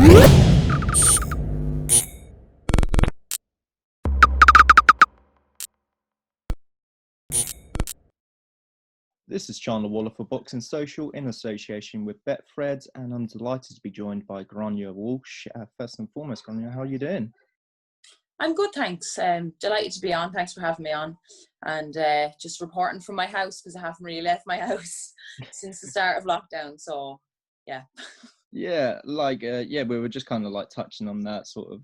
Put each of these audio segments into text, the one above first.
This is Chandler for Boxing Social in association with Betfred, and I'm delighted to be joined by Grainne Walsh. First and foremost, Grainne, how are you doing? I'm good, thanks. Delighted to be on. Thanks for having me on. And just reporting from my house because I haven't really left my house since the start of lockdown. So, yeah. Yeah, we were just kind of like touching on that sort of,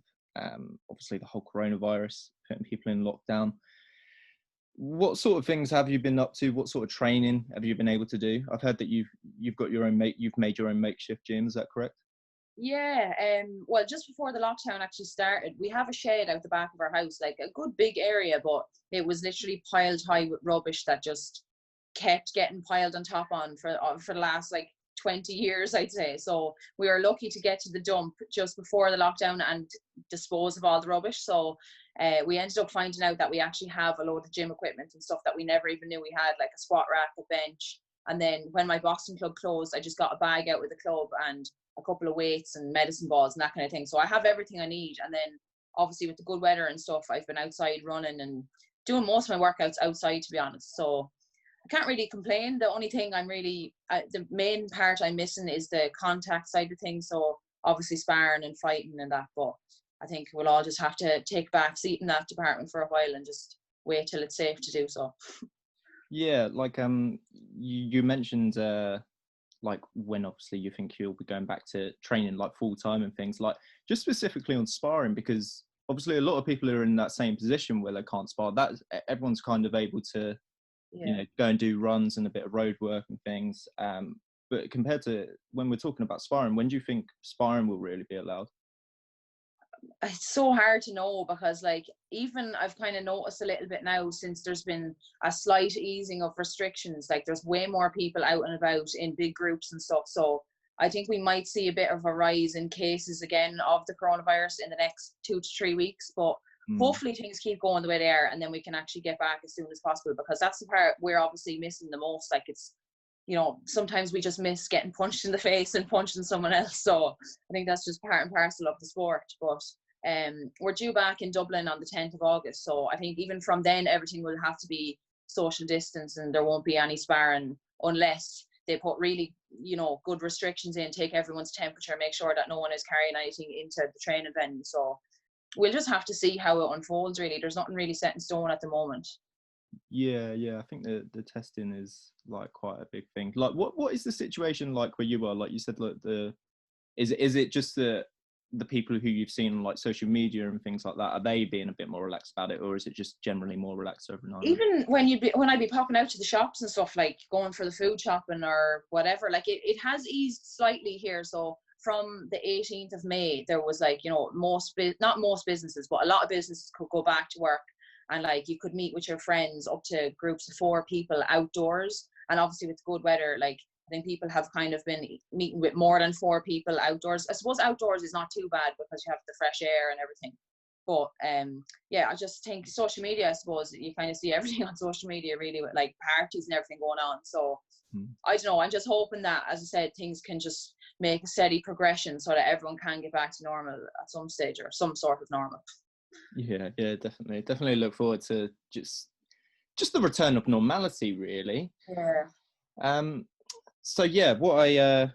obviously the whole coronavirus, putting people in lockdown. What sort of things have you been up to? What sort of training have you been able to do? I've heard that you've got your own you've made your own makeshift gym. Is that correct? Yeah, well, just before the lockdown actually started, we have a shed out the back of our house, like a good big area, but it was literally piled high with rubbish that just kept getting piled on top for the last like 20 years, I'd say. So we were lucky to get to the dump just before the lockdown and dispose of all the rubbish. So we ended up finding out that we actually have a load of gym equipment and stuff that we never even knew we had, like a squat rack, a bench. And then when my boxing club closed, I just got a bag out with the club and a couple of weights and medicine balls and that kind of thing. So I have everything I need. And then obviously with the good weather and stuff, I've been outside running and doing most of my workouts outside, to be honest. So I can't really complain. The only thing the main part I'm missing is the contact side of things. So obviously sparring and fighting and that. But I think we'll all just have to take back seat in that department for a while and just wait till it's safe to do so. Yeah, like you mentioned like when obviously you think you'll be going back to training like full time and things, like just specifically on sparring, because obviously a lot of people are in that same position where they can't spar. That everyone's kind of able to, go and do runs and a bit of road work and things. But compared to when we're talking about sparring, when do you think sparring will really be allowed? It's so hard to know because like even I've kind of noticed a little bit now since there's been a slight easing of restrictions, like there's way more people out and about in big groups and stuff. So I think we might see a bit of a rise in cases again of the coronavirus in the next 2 to 3 weeks, but hopefully things keep going the way they are and then we can actually get back as soon as possible, because that's the part we're obviously missing the most. Like it's, sometimes we just miss getting punched in the face and punching someone else. So I think that's just part and parcel of the sport. But we're due back in Dublin on the 10th of August. So I think even from then, everything will have to be social distance and there won't be any sparring unless they put really, good restrictions in, take everyone's temperature, make sure that no one is carrying anything into the training venue. So we'll just have to see how it unfolds, really. There's nothing really set in stone at the moment. Yeah, I think the testing is like quite a big thing. Like what is the situation like where you are? Like you said, like is it just the people who you've seen on like social media and things like that, are they being a bit more relaxed about it, or is it just generally more relaxed overnight? Even when I'd be popping out to the shops and stuff, like going for the food shopping or whatever, like it has eased slightly here. So from the 18th of May, there was like, not most businesses, but a lot of businesses could go back to work. And like you could meet with your friends up to groups of 4 people outdoors. And obviously with good weather, like I think people have kind of been meeting with more than 4 people outdoors. I suppose outdoors is not too bad because you have the fresh air and everything. But I just think social media, I suppose you kind of see everything on social media really, with like parties and everything going on. So I don't know, I'm just hoping that, as I said, things can just make a steady progression so that everyone can get back to normal at some stage, or some sort of normal. Yeah, definitely look forward to just the return of normality, really. So yeah, what I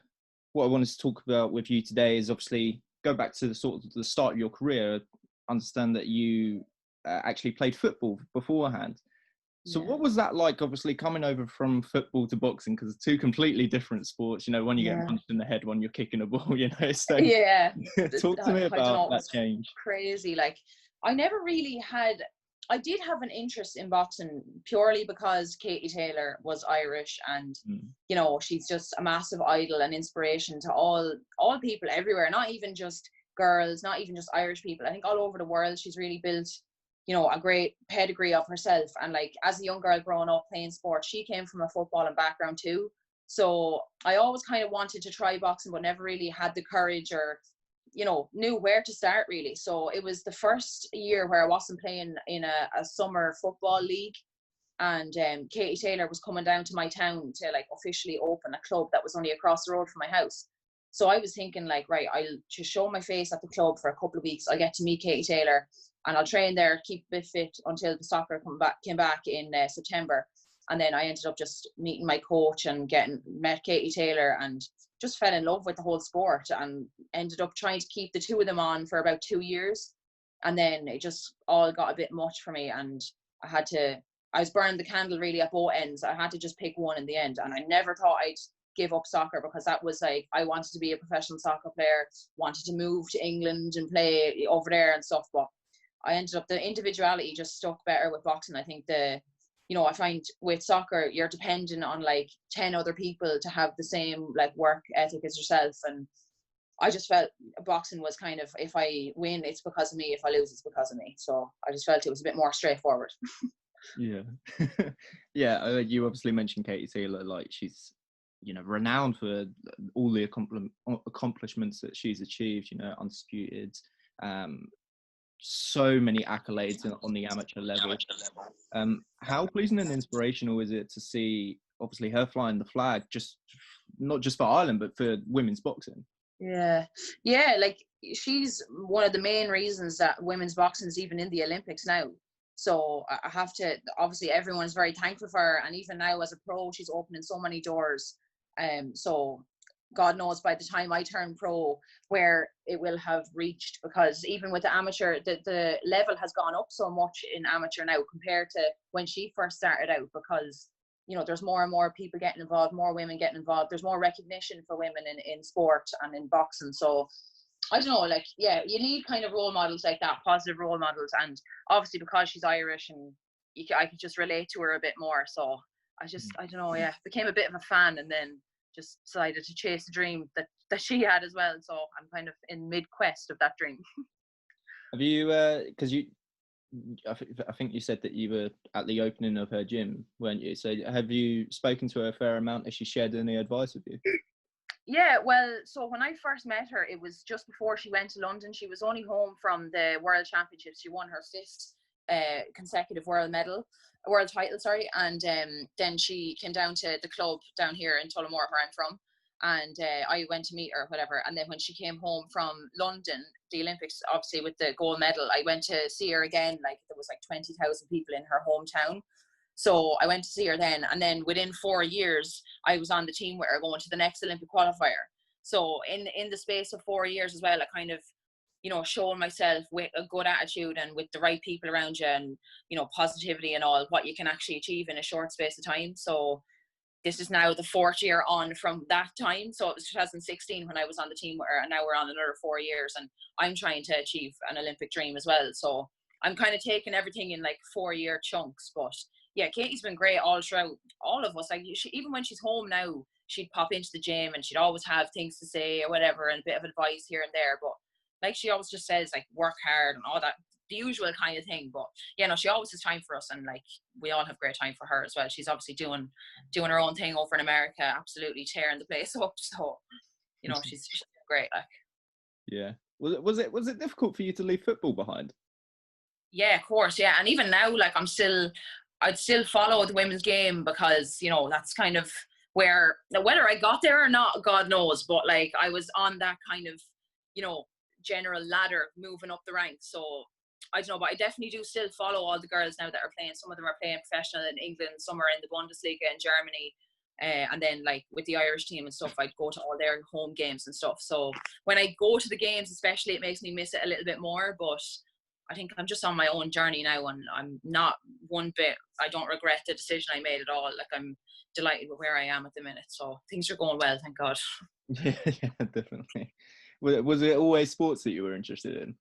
wanted to talk about with you today is obviously go back to the start of your career. Understand that you actually played football beforehand. So what was that like, obviously coming over from football to boxing, because it's 2 completely different sports, one you get punched in the head, one you're kicking a ball, so talk to me about that change. Crazy. Like I did have an interest in boxing purely because Katie Taylor was Irish and, she's just a massive idol and inspiration to all people everywhere, not even just girls, not even just Irish people. I think all over the world, she's really built, a great pedigree of herself. And like, as a young girl growing up playing sports, she came from a footballing background too. So I always kind of wanted to try boxing, but never really had the courage or, knew where to start really. So it was the first year where I wasn't playing in a summer football league. And Katie Taylor was coming down to my town to like officially open a club that was only across the road from my house. So I was thinking like, right, I'll just show my face at the club for a couple of weeks. I'll get to meet Katie Taylor and I'll train there, keep a bit fit until the soccer came back in September. And then I ended up just meeting my coach and met Katie Taylor and just fell in love with the whole sport and ended up trying to keep the two of them on for about 2 years. And then it just all got a bit much for me. And I was burning the candle really at both ends. I had to just pick one in the end. And I never thought I'd give up soccer because that was like, I wanted to be a professional soccer player, wanted to move to England and play over there and stuff. But I ended up, the individuality just stuck better with boxing. I think I find with soccer, you're dependent on like 10 other people to have the same like work ethic as yourself. And I just felt boxing was kind of, if I win, it's because of me. If I lose, it's because of me. So I just felt it was a bit more straightforward. Yeah. Yeah. You obviously mentioned Katie Taylor, like she's, renowned for all the accomplishments that she's achieved, undisputed, so many accolades on the amateur level. How pleasing and inspirational is it to see, obviously, her flying the flag, not just for Ireland, but for women's boxing? Yeah, like she's one of the main reasons that women's boxing is even in the Olympics now. So I have to, obviously everyone's very thankful for her, and even now as a pro, she's opening so many doors. So God knows by the time I turn pro where it will have reached, because even with the amateur, the level has gone up so much in amateur now compared to when she first started out, because there's more and more people getting involved, more women getting involved. There's more recognition for women in sport and in boxing. So I don't know, like, yeah, you need kind of role models like that, positive role models. And obviously because she's Irish and I could just relate to her a bit more. So I don't know, yeah, became a bit of a fan and then just decided to chase the dream that she had as well. So I'm kind of in mid-quest of that dream. Have you, because I think you said that you were at the opening of her gym, weren't you? So have you spoken to her a fair amount? Has she shared any advice with you? Yeah, well, so when I first met her, it was just before she went to London. She was only home from the World Championships. She won her 5th consecutive world title, sorry. And then she came down to the club down here in Tullamore, where I'm from. And I went to meet her, whatever. And then when she came home from London, the Olympics, obviously with the gold medal, I went to see her again. Like there was like 20,000 people in her hometown. So I went to see her then. And then within 4 years, I was on the team with her going to the next Olympic qualifier. So in the space of 4 years as well, I kind of, showing myself with a good attitude and with the right people around you and, positivity and all, what you can actually achieve in a short space of time. So this is now the 4th year on from that time. So it was 2016 when I was on the team with her, and now we're on another 4 years, and I'm trying to achieve an Olympic dream as well. So I'm kind of taking everything in like 4-year chunks. But yeah, Katie's been great all throughout, all of us. Like even when she's home now, she'd pop into the gym and she'd always have things to say or whatever and a bit of advice here and there. But like she always just says, like, work hard and all that, the usual kind of thing. But she always has time for us, and like we all have great time for her as well. She's obviously doing her own thing over in America, absolutely tearing the place up. So she's great. Like, yeah, was it difficult for you to leave football behind? Yeah, of course. Yeah, and even now, like I'd still follow the women's game because that's kind of where, whether I got there or not, God knows, but like I was on that kind of general ladder moving up the ranks. So I don't know, but I definitely do still follow all the girls now that are playing. Some of them are playing professional in England, some are in the Bundesliga in Germany. And then like with the Irish team and stuff, I'd go to all their home games and stuff. So when I go to the games especially, it makes me miss it a little bit more. But I think I'm just on my own journey now, and I'm not one bit, I don't regret the decision I made at all. Like I'm delighted with where I am at the minute. So things are going well, thank God. Yeah, definitely. Was it always sports that you were interested in?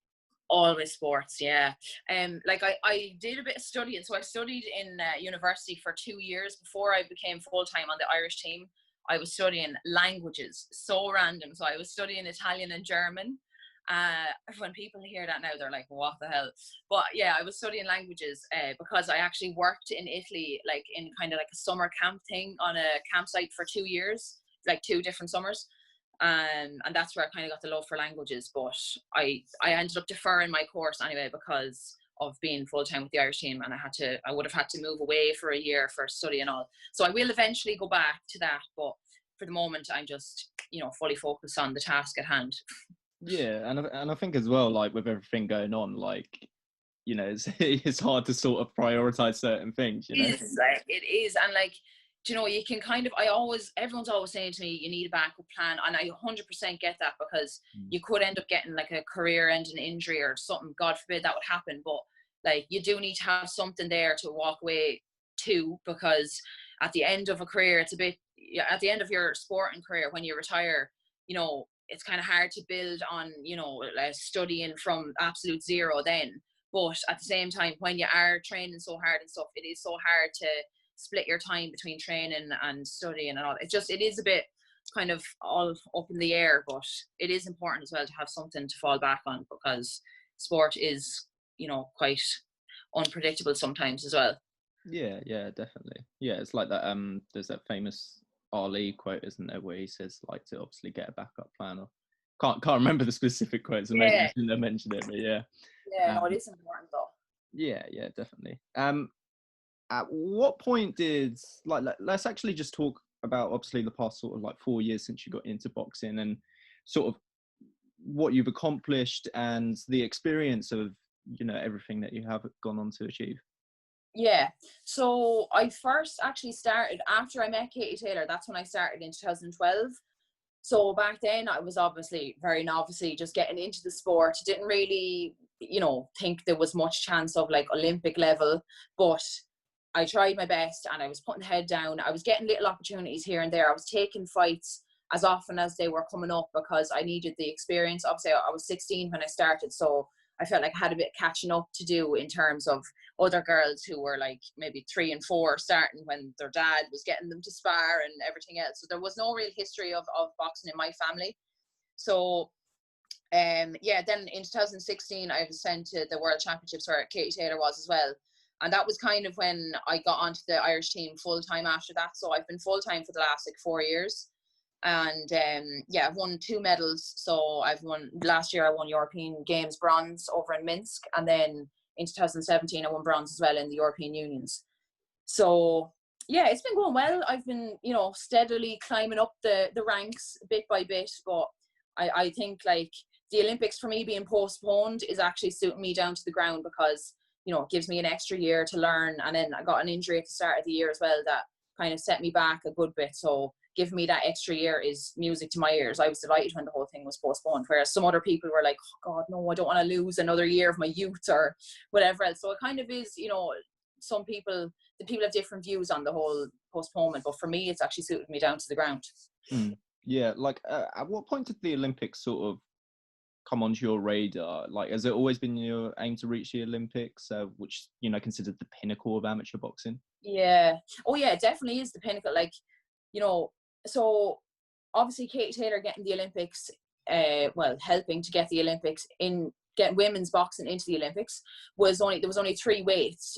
Always sports, yeah. Like I did a bit of studying. So I studied in university for 2 years before I became full-time on the Irish team. I was studying languages, so random. So I was studying Italian and German. When people hear that now, they're like, what the hell? But yeah, I was studying languages because I actually worked in Italy, like in kind of like a summer camp thing on a campsite for 2 years, like 2 different summers. And that's where I kind of got the love for languages. But I ended up deferring my course anyway because of being full-time with the Irish team, and I would have had to move away for a year for study and all. So I will eventually go back to that, but for the moment, I'm just, fully focused on the task at hand. Yeah, and I think as well, like with everything going on, like it's hard to sort of prioritize certain things. It is, and like, you can kind of, everyone's always saying to me, you need a backup plan, and I 100% get that, because you could end up getting like a career-ending injury or something, God forbid that would happen, but like, you do need to have something there to walk away to, because at the end of a career, at the end of your sporting career, when you retire, it's kind of hard to build on, studying from absolute zero then. But at the same time, when you are training so hard and stuff, it is so hard to split your time between training and studying and all. It is a bit kind of all up in the air, but it is important as well to have something to fall back on, because sport is, quite unpredictable sometimes as well. Yeah, definitely. Yeah, it's like that. There's that famous Ali quote, isn't there, where he says like to obviously get a backup plan. Or can't remember the specific quotes. Maybe I shouldn't have mentioned it, but yeah. Yeah, no, it is important though. Yeah, definitely. At what point did let's actually just talk about obviously the past sort of like 4 years since you got into boxing, and sort of what you've accomplished and the experience of everything that you have gone on to achieve. Yeah, so I first actually started after I met Katie Taylor. That's when I started in 2012. So back then I was obviously very novice, just getting into the sport. Didn't really, think there was much chance of like Olympic level, but I tried my best and I was putting the head down. I was getting little opportunities here and there. I was taking fights as often as they were coming up, because I needed the experience. Obviously I was 16 when I started, so I felt like I had a bit of catching up to do in terms of other girls who were like maybe 3 and 4 starting when their dad was getting them to spar and everything else. So there was no real history of boxing in my family. So then in 2016 I was sent to the World Championships, where Katie Taylor was as well. And that was kind of when I got onto the Irish team full time after that. So I've been full time for the last like 4 years. And I've won 2 medals. So last year I won European Games bronze over in Minsk, and then in 2017 I won bronze as well in the European Unions. So yeah, it's been going well. I've been steadily climbing up the ranks bit by bit, but I think like the Olympics for me being postponed is actually suiting me down to the ground, because it gives me an extra year to learn. And then I got an injury at the start of the year as well that kind of set me back a good bit, so giving me that extra year is music to my ears. I was delighted when the whole thing was postponed, whereas some other people were like, oh God, no, I don't want to lose another year of my youth or whatever else. So it kind of is, the people have different views on the whole postponement, but for me, it's actually suited me down to the ground. Yeah, like at what point did the Olympics sort of come onto your radar? Like, has it always been your aim to reach the Olympics, which, considered the pinnacle of amateur boxing? Yeah. Oh yeah, it definitely is the pinnacle. Like, so obviously Katie Taylor getting the Olympics, helping to get the Olympics get women's boxing into the Olympics there was only 3 weights.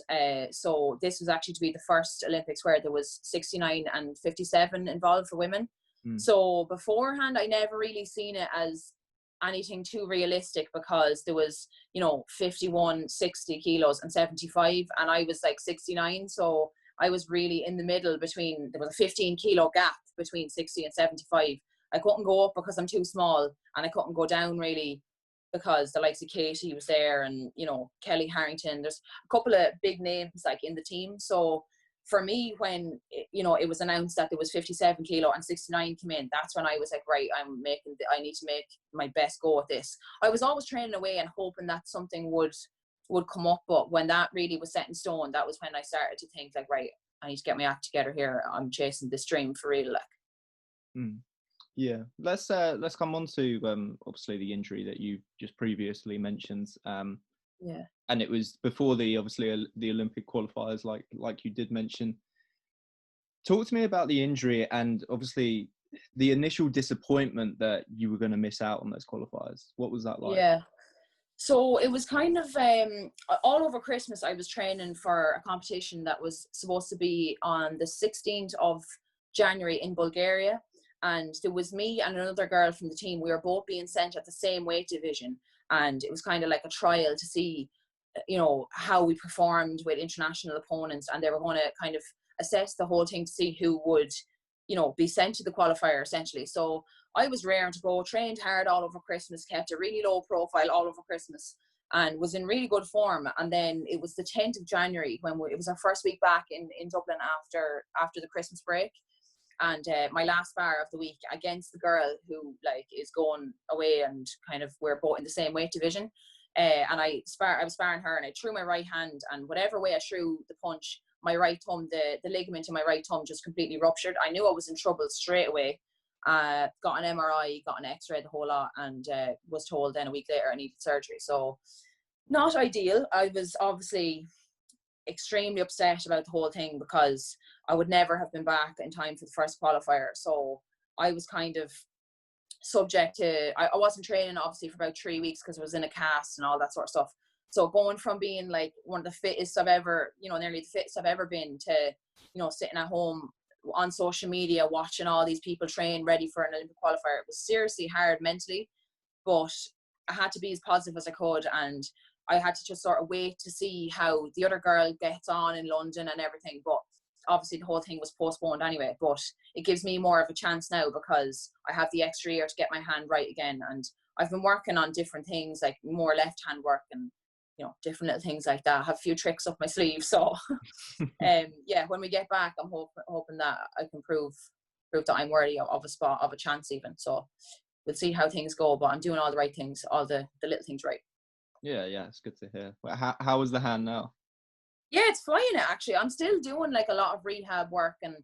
So this was actually to be the first Olympics where there was 69 and 57 involved for women. So beforehand, I never really seen it as anything too realistic, because there was 51, 60 kilos and 75, and I was like 69, so I was really in the middle between. There was a 15 kilo gap between 60 and 75. I couldn't go up because I'm too small, and I couldn't go down really because the likes of Katie was there, and Kelly Harrington. There's a couple of big names like in the team. So for me, when it was announced that there was 57 kilo and 69 came in, that's when I was like, right, I need to make my best go at this. I was always training away and hoping that something would come up, but when that really was set in stone, that was when I started to think like, right, I need to get my act together here. I'm chasing this dream for real, like. Yeah, let's come on to obviously the injury that you just previously mentioned. Yeah. And it was before the Olympic qualifiers, like you did mention. Talk to me about the injury and obviously the initial disappointment that you were going to miss out on those qualifiers. What was that like? Yeah. So it was kind of all over Christmas. I was training for a competition that was supposed to be on the 16th of January in Bulgaria. And there was me and another girl from the team. We were both being sent at the same weight division. And it was kind of like a trial to see, how we performed with international opponents. And they were going to kind of assess the whole thing to see who would be sent to the qualifier essentially. So I was raring to go, trained hard all over Christmas, kept a really low profile all over Christmas, and was in really good form. And then it was the 10th of January when it was our first week back in Dublin after the Christmas break. And my last spar of the week against the girl who like is going away, and kind of we're both in the same weight division. And I was sparring her, and I threw my right hand, and whatever way I threw the punch, my right thumb, the ligament in my right thumb just completely ruptured. I knew I was in trouble straight away. Got an MRI, got an X-ray, the whole lot, and was told then a week later I needed surgery. So not ideal. I was obviously extremely upset about the whole thing, because I would never have been back in time for the first qualifier. So I was kind of subject to, I wasn't training obviously for about 3 weeks because I was in a cast and all that sort of stuff. So going from being like one of the fittest I've ever, nearly the fittest I've ever been, to, sitting at home on social media watching all these people train ready for an Olympic qualifier, it was seriously hard mentally. But I had to be as positive as I could, and I had to just sort of wait to see how the other girl gets on in London and everything. But obviously the whole thing was postponed anyway. But it gives me more of a chance now, because I have the extra year to get my hand right again. And I've been working on different things, like more left hand work and different little things like that. I have a few tricks up my sleeve. So yeah, when we get back, I'm hoping that I can prove that I'm worthy of a spot, of a chance even. So we'll see how things go, but I'm doing all the right things, all the little things right. Yeah, it's good to hear. Well, how is the hand now? Yeah, it's flying actually. I'm still doing like a lot of rehab work, and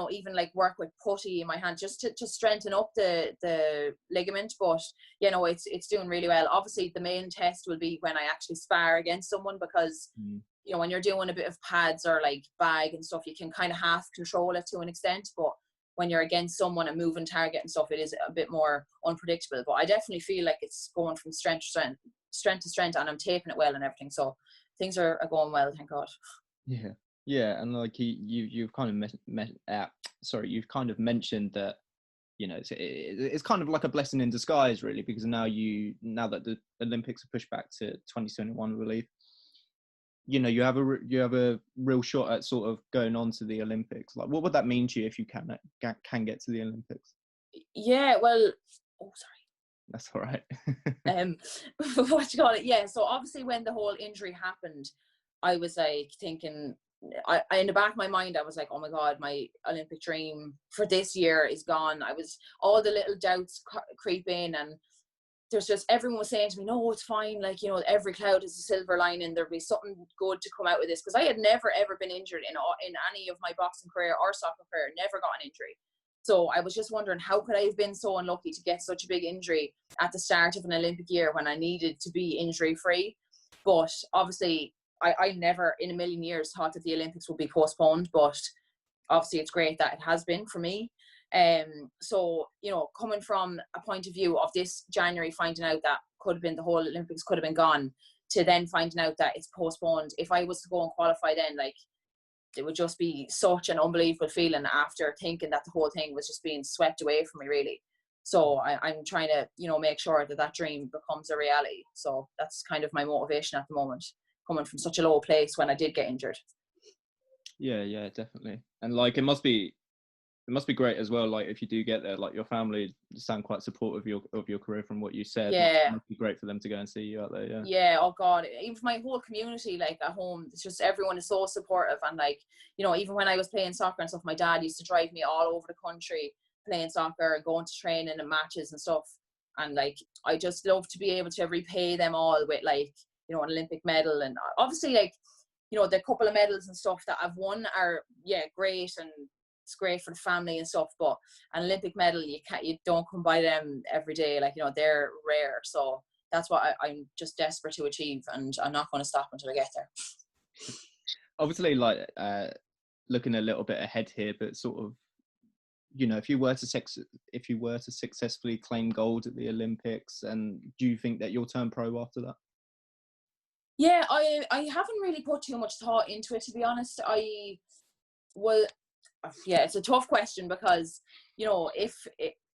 even like work with putty in my hand just to strengthen up the ligament. But it's doing really well. Obviously the main test will be when I actually spar against someone, because when you're doing a bit of pads or like bag and stuff, you can kind of half control it to an extent. But when you're against someone and moving target and stuff, it is a bit more unpredictable. But I definitely feel like it's going from strength to strength, and I'm taping it well and everything. So things are going well, thank God. Yeah, and like you've kind of you've kind of mentioned that it's kind of like a blessing in disguise, really, because now that the Olympics are pushed back to 2021, I believe, you have a real shot at sort of going on to the Olympics. Like, what would that mean to you if you can get to the Olympics? Yeah, well, sorry. That's all right. What you call it? Yeah. So obviously, when the whole injury happened, I was like thinking, I in the back of my mind, I was like, oh my God, my Olympic dream for this year is gone. All the little doubts creep in, and there's just, everyone was saying to me, no, it's fine. Like, every cloud is a silver lining. There'll be something good to come out with this. Because I had never, ever been injured in any of my boxing career or soccer career, never got an injury. So I was just wondering, how could I have been so unlucky to get such a big injury at the start of an Olympic year when I needed to be injury-free? But obviously, I never in a million years thought that the Olympics would be postponed. But obviously, it's great that it has been for me. So, coming from a point of view of this January, finding out that could have been the whole Olympics could have been gone, to then finding out that it's postponed. If I was to go and qualify then, like, it would just be such an unbelievable feeling after thinking that the whole thing was just being swept away from me, really. So I'm trying to, make sure that dream becomes a reality. So that's kind of my motivation at the moment, coming from such a low place when I did get injured. Yeah, definitely. And like, it must be great as well. Like, if you do get there, like, your family sound quite supportive of your career from what you said. Yeah, like, it must be great for them to go and see you out there. Yeah. Oh God, even my whole community, like at home, it's just, everyone is so supportive. And like, even when I was playing soccer and stuff, my dad used to drive me all over the country playing soccer and going to training and matches and stuff. And like, I just love to be able to repay them all with, like, an Olympic medal. And obviously, like, the couple of medals and stuff that I've won are great, and it's great for the family and stuff, but an Olympic medal, you don't come by them every day. Like, they're rare. So that's what I'm just desperate to achieve, and I'm not going to stop until I get there. Obviously, like, looking a little bit ahead here, but sort of, if you were to successfully claim gold at the Olympics, and do you think that you'll turn pro after that? Yeah, I haven't really put too much thought into it, to be honest. It's a tough question, because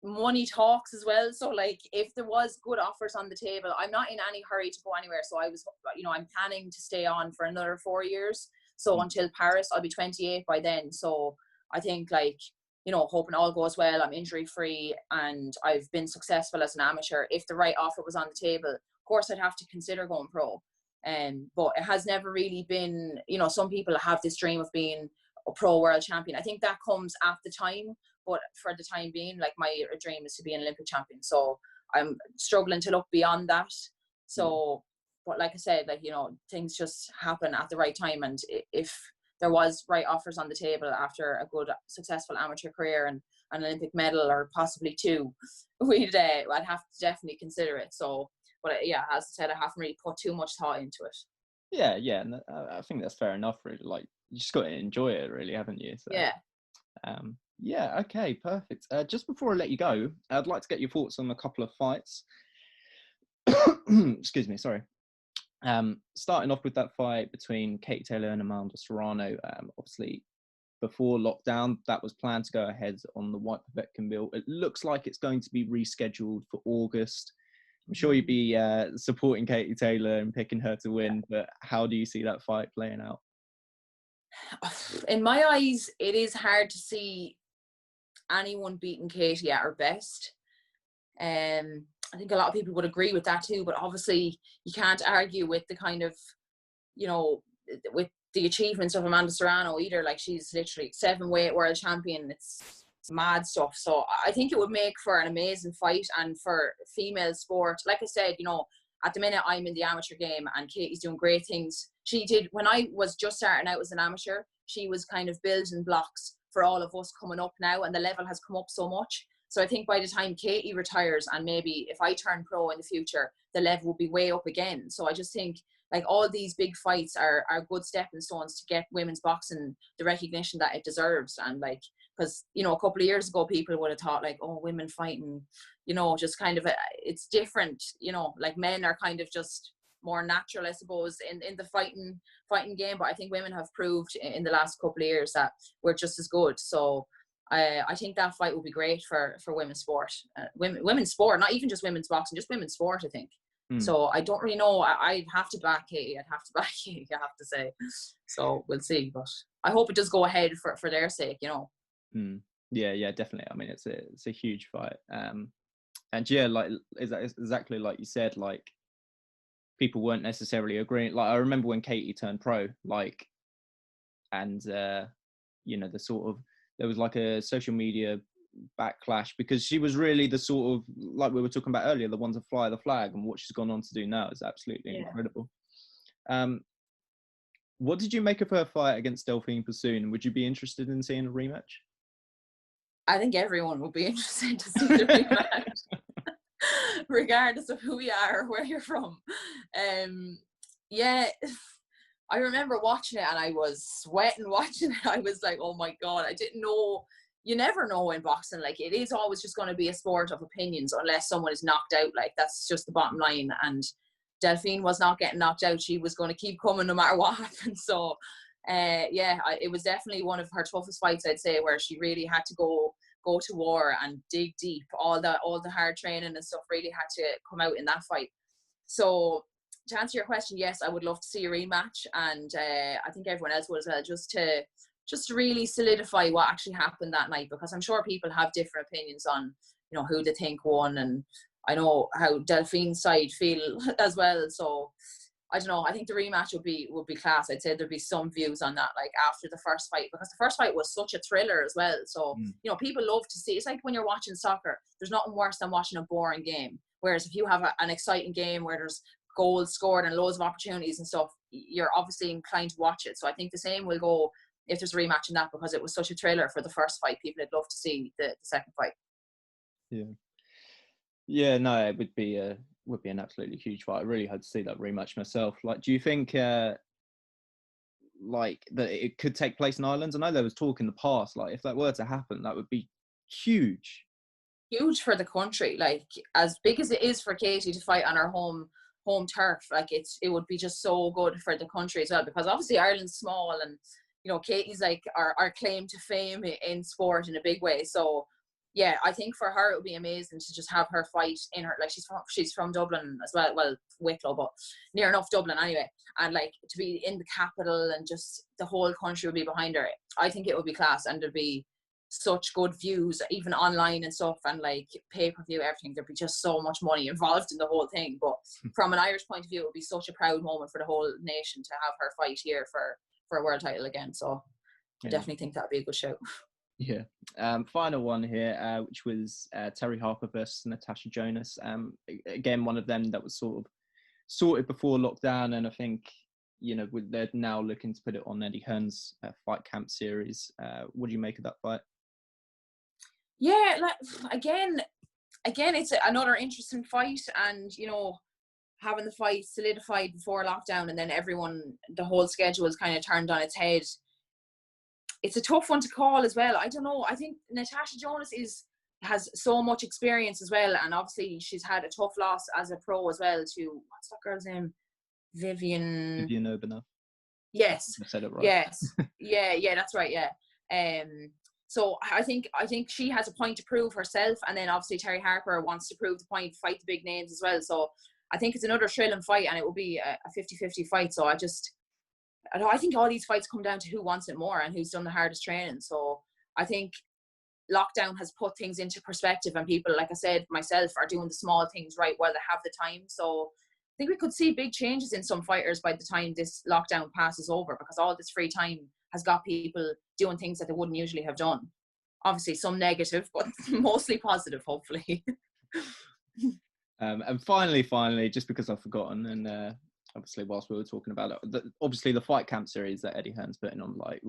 money talks as well. So like, if there was good offers on the table, I'm not in any hurry to go anywhere. So I'm planning to stay on for another 4 years. So until Paris, I'll be 28 by then. So I think, like, you know, hoping all goes well, I'm injury free, and I've been successful as an amateur. If the right offer was on the table, of course I'd have to consider going pro. But it has never really been, you know, some people have this dream of being a pro world champion. I think that comes at the time, but for the time being, like, my dream is to be an Olympic champion. So I'm struggling to look beyond that. So, but like I said, like, you know, things just happen at the right time. And if there was right offers on the table after a good, successful amateur career and an Olympic medal, or possibly two, I'd have to definitely consider it. So, but yeah, as I said, I haven't really put too much thought into it. Yeah, and I think that's fair enough, really. Like, you just got to enjoy it, really, haven't you? So, Yeah. Yeah, okay, perfect. Just before I let you go, I'd like to get your thoughts on a couple of fights. Excuse me, sorry. Starting off with that fight between Katie Taylor and Amanda Serrano. Obviously, before lockdown, that was planned to go ahead on the White Povetkin bill. It looks like it's going to be rescheduled for August. I'm sure you'd be supporting Katie Taylor and picking her to win, but how do you see that fight playing out? In my eyes, it is hard to see anyone beating Katie at her best. I think a lot of people would agree with that too, but obviously you can't argue with the kind of, you know, with the achievements of Amanda Serrano either. Like, she's literally 7-weight world champion. It's mad stuff. So I think it would make for an amazing fight, and for female sport. Like I said, you know, at the minute I'm in the amateur game and Katie's doing great things. She did, when I was just starting out as an amateur, she was kind of building blocks for all of us coming up now, and the level has come up so much. So I think by the time Katie retires, and maybe if I turn pro in the future, the level will be way up again. So I just think, like, all these big fights are good stepping stones to get women's boxing the recognition that it deserves. And, like, because, you know, a couple of years ago, people would have thought, like, oh, women fighting, you know, just kind of, it's different, you know, like, men are kind of just more natural, I suppose, in the fighting game. But I think women have proved in the last couple of years that we're just as good. So I think that fight will be great for women's sport, women's sport, not even just women's boxing, just women's sport, I think. So I don't really know. I'd have to back Katie. I have to say. So we'll see. But I hope it does go ahead for their sake, you know. Yeah, definitely. I mean, it's a huge fight. And yeah, like, exactly like you said, like, people weren't necessarily agreeing. Like, I remember when Katie turned pro, like, and you know, the sort of, there was like a social media backlash, because she was really the sort of, like we were talking about earlier, the one to fly the flag, and what she's gone on to do now is absolutely incredible. What did you make of her fight against Delphine Pursoon? Would you be interested in seeing a rematch? I think everyone would be interested to see the rematch, regardless of who you are or where you're from. Yeah, I remember watching it and I was sweating watching it. I was like, oh my God, I didn't know. You never know in boxing. Like, it is always just going to be a sport of opinions unless someone is knocked out. Like, that's just the bottom line. And Delphine was not getting knocked out. She was going to keep coming no matter what happened. So, it was definitely one of her toughest fights, I'd say, where she really had to go to war and dig deep. All the hard training and stuff really had to come out in that fight. So, to answer your question, yes, I would love to see a rematch, and I think everyone else would as well, just to really solidify what actually happened that night, because I'm sure people have different opinions on, you know, who they think won, and I know how Delphine's side feel as well. So I don't know. I think the rematch would be class. I'd say there'd be some views on that, like, after the first fight, because the first fight was such a thriller as well. So you know, people love to see. It's like when you're watching soccer. There's nothing worse than watching a boring game. Whereas if you have an exciting game where there's goals scored and loads of opportunities and stuff, you're obviously inclined to watch it. So I think the same will go if there's a rematch in that, because it was such a thriller for the first fight. People would love to see the second fight. Yeah, no, it would be an absolutely huge fight. I really hope to see that rematch myself. Like, do you think like that it could take place in Ireland? I know there was talk in the past, like, if that were to happen, that would be huge for the country. Like, as big as it is for Katie to fight on her home turf, like, it would be just so good for the country as well, because obviously Ireland's small, and you know, Katie's like our claim to fame in sport in a big way. So yeah, I think for her it would be amazing to just have her fight in her, like, she's from Dublin as well, Wicklow, but near enough Dublin anyway, and like, to be in the capital and just the whole country would be behind her. I think it would be class, and there'd be such good views, even online and stuff, and like pay-per-view, everything. There'd be just so much money involved in the whole thing. But from an Irish point of view, it would be such a proud moment for the whole nation to have her fight here for a world title again. So I definitely think that'd be a good show. Yeah. Final one here, which was Terry Harper versus Natasha Jonas. Again, one of them that was sort of sorted before lockdown, and I think, you know, they're now looking to put it on Eddie Hearn's Fight Camp series. What do you make of that fight? Yeah, like, again, it's another interesting fight, and you know, having the fight solidified before lockdown, and then the whole schedule is kind of turned on its head. It's a tough one to call as well. I don't know. I think Natasha Jonas has so much experience as well, and obviously she's had a tough loss as a pro as well to, what's that girl's name? Vivian Obanov. Yes. I said it right. Yes. Yeah, that's right. Yeah. So I think she has a point to prove herself, and then obviously Terry Harper wants to prove the point, fight the big names as well. So I think it's another thrilling fight, and it will be a 50-50 fight. So I think all these fights come down to who wants it more and who's done the hardest training. So I think lockdown has put things into perspective, and people, like I said, myself, are doing the small things right while they have the time. So I think we could see big changes in some fighters by the time this lockdown passes over, because all this free time has got people doing things that they wouldn't usually have done. Obviously some negative, but mostly positive, hopefully. And finally, just because I've forgotten, and obviously whilst we were talking about it, obviously the Fight Camp series that Eddie Hearn's putting on, like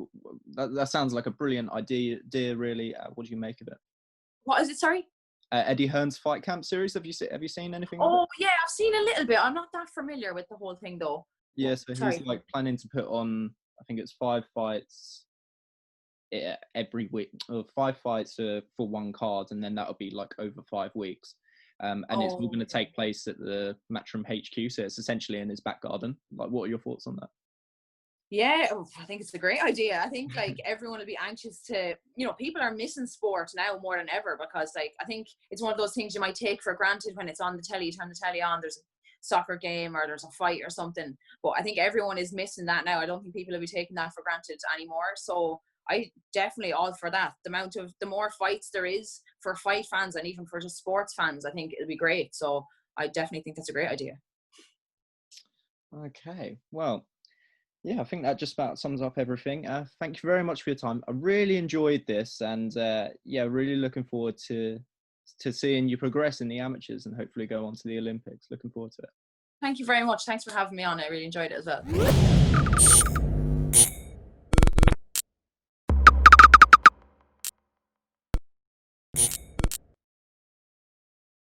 that sounds like a brilliant idea really. What do you make of it? What is it, sorry? Eddie Hearn's Fight Camp series. Have you seen anything? Oh yeah, I've seen a little bit. I'm not that familiar with the whole thing though. Yeah, so he's like planning to put on, I think it's 5 fights every week, or 5 fights for one card, and then that'll be like over 5 weeks. And it's all going to take place at the Matchroom HQ, so it's essentially in his back garden. Like, what are your thoughts on that? Yeah, I think it's a great idea. I think like everyone will be anxious to, you know, people are missing sport now more than ever, because like I think it's one of those things you might take for granted when it's on the telly. You turn the telly on, there's a soccer game or there's a fight or something, but I think everyone is missing that now. I don't think people will be taking that for granted anymore. So I definitely all for that. The more fights there is for fight fans and even for just sports fans, I think it'll be great. So I definitely think that's a great idea. Okay, well, yeah, I think that just about sums up everything. Thank you very much for your time. I really enjoyed this, and really looking forward to seeing you progress in the amateurs and hopefully go on to the Olympics. Looking forward to it. Thank you very much. Thanks for having me on. I really enjoyed it as well.